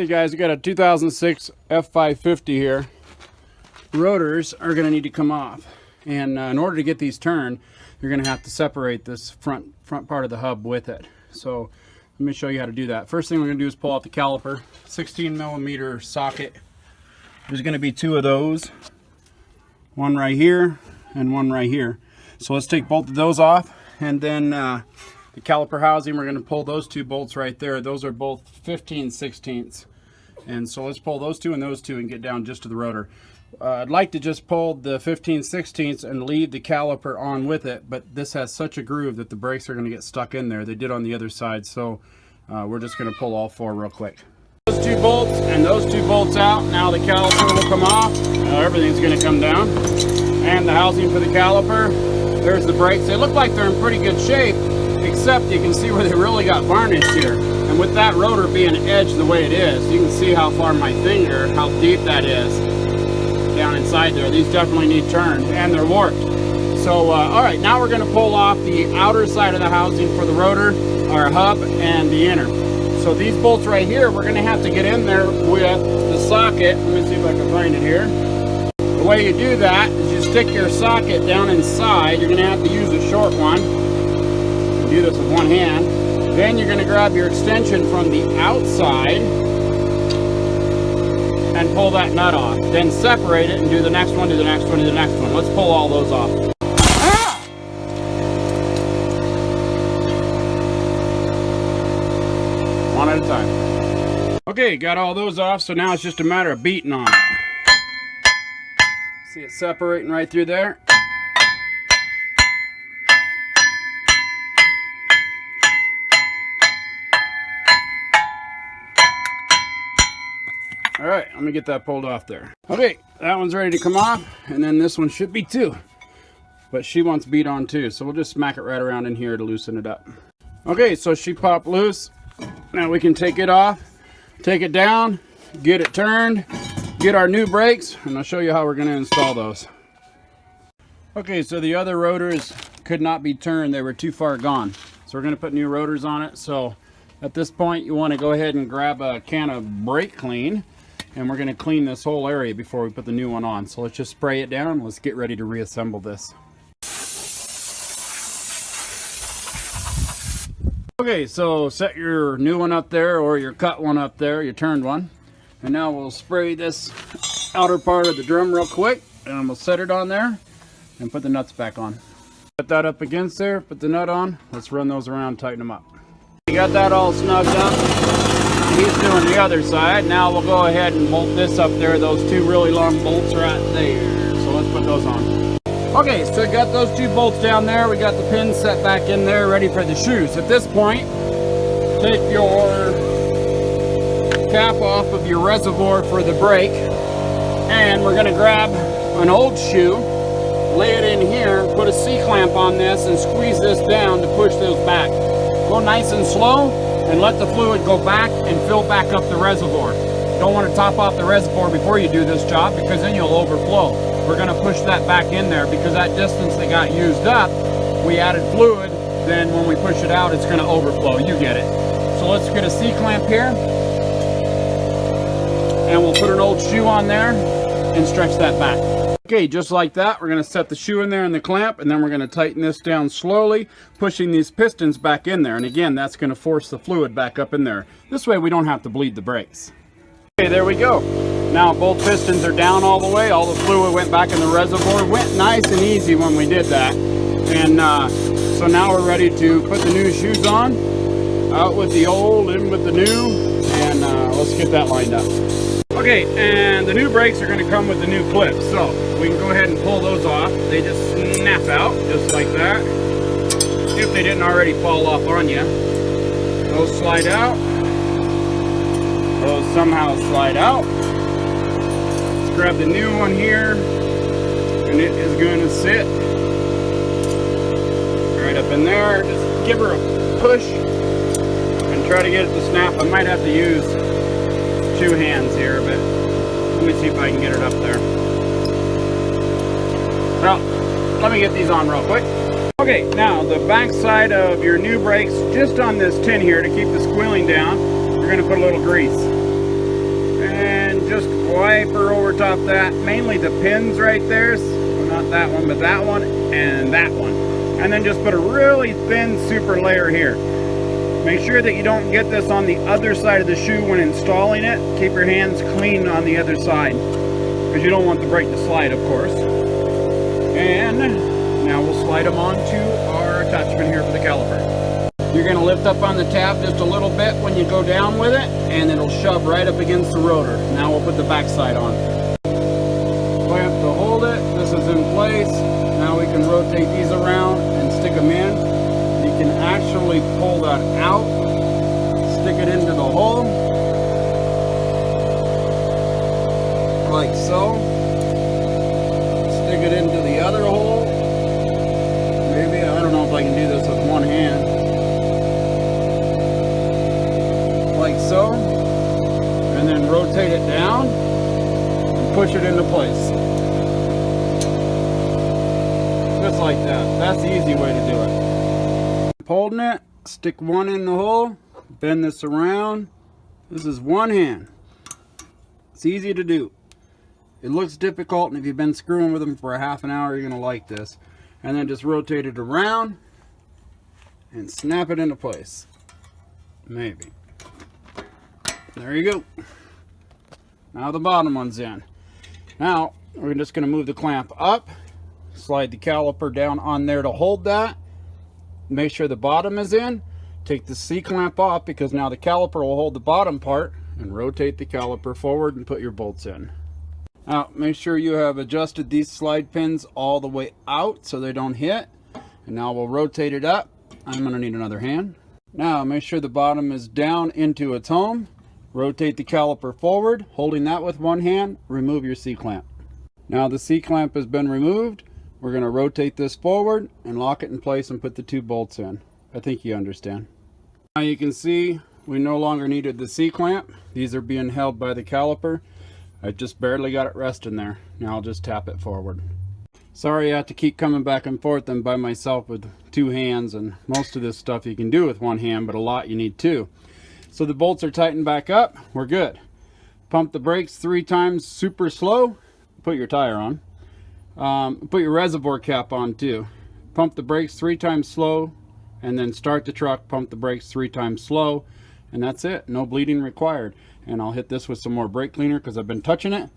Hey guys, we got a 2006 F-550 here. Rotors are going to need to come off, and in order to get these turned, you're going to have to separate this front part of the hub with it. So let me show you how to do that. First thing we're going to do is pull out the caliper, 16mm socket. There's going to be two of those, one right here and one right here. So let's take both of those off, and then the caliper housing, we're going to pull those two bolts right there. Those are both 15/16. And so let's pull those two and get down just to the rotor. I'd like to just pull the 15/16 and leave the caliper on with it, but this has such a groove that the brakes are going to get stuck in there. They did on the other side, so we're just going to pull all four real quick. Those two bolts and those two bolts out. Now the caliper will come off. Everything's going to come down. And the housing for the caliper. There's the brakes. They look like they're in pretty good shape, except you can see where they really got varnished here. And with that rotor being edged the way it is, you can see how far my finger, how deep that is down inside there. These definitely need turned, and they're warped. So, all right, now we're going to pull off the outer side of the housing for the rotor, our hub, and the inner. So these bolts right here, we're going to have to get in there with the socket. Let me see if I can find it here. The way you do that is you stick your socket down inside. You're going to have to use a short one. Do this with one hand. Then you're going to grab your extension from the outside and pull that nut off. Then separate it and do the next one, do the next one, do the next one. Let's pull all those off. One at a time. Okay, got all those off, so now it's just a matter of beating on it. See it separating right through there? All right, let me get that pulled off there. Okay, that one's ready to come off, and then this one should be too. But she wants beat on too, so we'll just smack it right around in here to loosen it up. Okay, so she popped loose. Now we can take it off, take it down, get it turned, get our new brakes, and I'll show you how we're gonna install those. Okay, so the other rotors could not be turned. They were too far gone. So we're gonna put new rotors on it. So at this point, you wanna go ahead and grab a can of brake clean, and we're going to clean this whole area before we put the new one on. So let's just spray it down. Let's get ready to reassemble this. Okay, so set your new one up there, or your cut one up there, your turned one. And now we'll spray this outer part of the drum real quick, and we'll set it on there and put the nuts back on. Set that up against there, put the nut on. Let's run those around, tighten them up. You got that all snugged up. He's doing the other side. Now we'll go ahead and bolt this up there. Those two really long bolts right there. So let's put those on. Okay, so we got those two bolts down there. We got the pins set back in there, ready for the shoes. At this point, take your cap off of your reservoir for the brake, and we're going to grab an old shoe, lay it in here, put a C-clamp on this, and squeeze this down to push those back. Go nice and slow, and let the fluid go back and fill back up the reservoir. Don't want to top off the reservoir before you do this job, because then you'll overflow. We're going to push that back in there because that distance that got used up, we added fluid, then when we push it out, it's going to overflow. You get it. So let's get a C-clamp here, and we'll put an old shoe on there and stretch that back. Okay, just like that, we're going to set the shoe in there and the clamp, and then we're going to tighten this down slowly, pushing these pistons back in there. And again, that's going to force the fluid back up in there. This way we don't have to bleed the brakes. Okay, there we go. Now both pistons are down all the way. All the fluid went back in the reservoir. Went nice and easy when we did that. And so now we're ready to put the new shoes on. Out with the old, in with the new, and let's get that lined up. Okay, and the new brakes are going to come with the new clips, so we can go ahead and pull those off. They just snap out, just like that, if they didn't already fall off on you. Those slide out. Those somehow slide out. Let's grab the new one here, and it is going to sit right up in there. Just give her a push and try to get it to snap. I might have to use two hands here, but let me see if I can get it up there. Well, let me get these on real quick. Okay, now the back side of your new brakes, just on this tin here to keep the squealing down, you're going to put a little grease. just wipe her over top that, mainly the pins right there, well, not that one, but that one and that one. And then just put a really thin super layer here. Make sure that you don't get this on the other side of the shoe when installing it. Keep your hands clean on the other side, because you don't want the brake to slide, of course. And now we'll slide them onto our attachment here for the caliper. You're going to lift up on the tab just a little bit when you go down with it, and it'll shove right up against the rotor. Now we'll put the back side on. Clamp to hold it. This is in place. Now we can rotate these around and stick them in. You can actually pull that out, stick it into the hole, like so. Stick it into the other hole. Maybe, I don't know if I can do this with one hand. Like so. And then rotate it down and push it into place. Just like that. That's the easy way to do it. Holding it, stick one in the hole, bend this around. This is one hand. It's easy to do. It looks difficult, and if you've been screwing with them for a half an hour, you're going to like this. And then just rotate it around and snap it into place. Maybe. There you go. Now the bottom one's in. Now we're just going to move the clamp up, slide the caliper down on there to hold that. Make sure the bottom is in. Take the C-clamp off, because now the caliper will hold the bottom part, and rotate the caliper forward and put your bolts in. Now make sure you have adjusted these slide pins all the way out so they don't hit. And now we'll rotate it up. I'm going to need another hand. Now make sure the bottom is down into its home. Rotate the caliper forward, holding that with one hand. Remove your C-clamp. Now the C-clamp has been removed. We're going to rotate this forward and lock it in place and put the two bolts in. I think you understand. Now you can see we no longer needed the C-clamp. These are being held by the caliper. I just barely got it resting there. Now I'll just tap it forward. Sorry I have to keep coming back and forth and by myself with two hands, and most of this stuff you can do with one hand, but a lot you need two. So the bolts are tightened back up. We're good. Pump the brakes 3 times super slow. Put your tire on. Put your reservoir cap on too. Pump the brakes 3 times slow, and then start the truck, pump the brakes 3 times slow, and that's it. No bleeding required. And I'll hit this with some more brake cleaner because I've been touching it.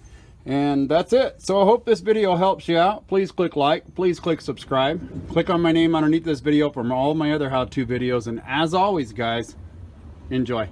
And that's it. So I hope this video helps you out. Please click like, please click subscribe. Click on my name underneath this video for all my other how-to videos. And as always, guys, enjoy.